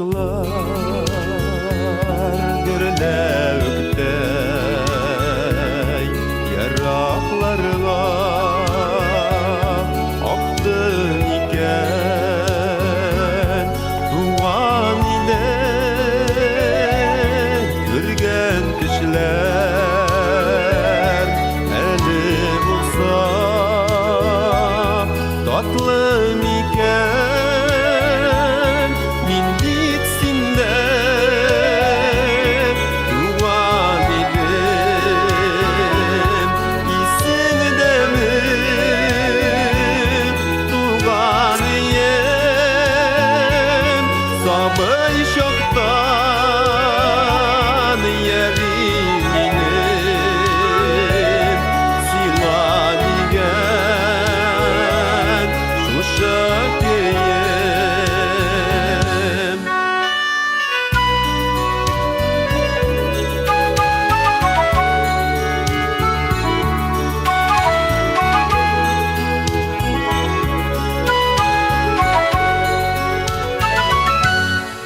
uşaklar görlekte yaraklarga aktın iken tuğan ile görgen kişiler eli bulsa tatlım iken min bitsin de tuğan ilim isin de mi tuğan iyem sabır şoktan yerim inim sila digen şuşak iyem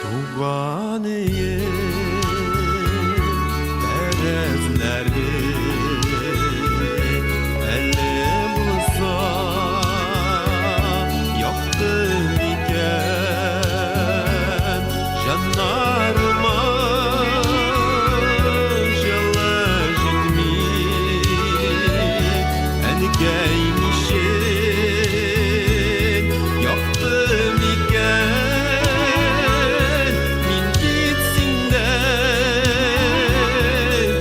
tuğan iyem erezleri elle bulsa yaktın iken canlarıma jalla jitmi engeymişin yaktım iken min gitsin de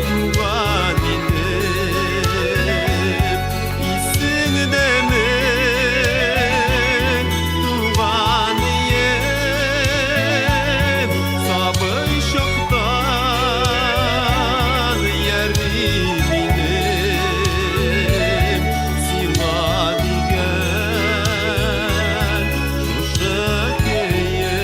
tuğan ilim isin de mi tuğan iyem sabır şoktan yerim inim sila digen şuşak iyem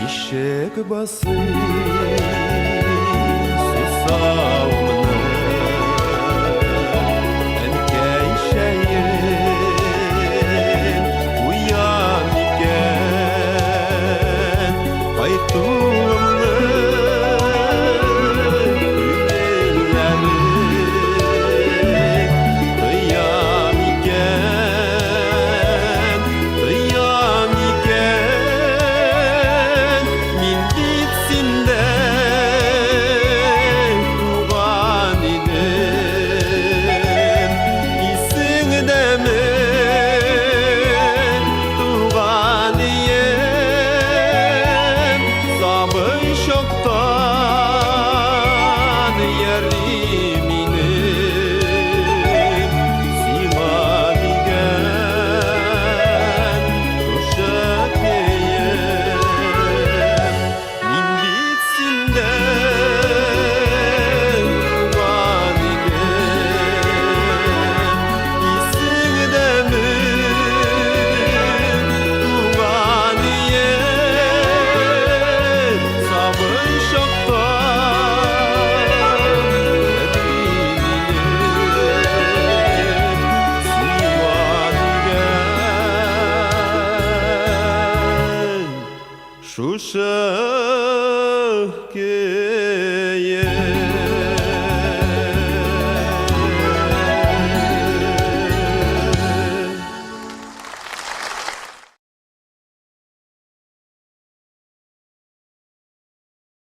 Eşek basıp susar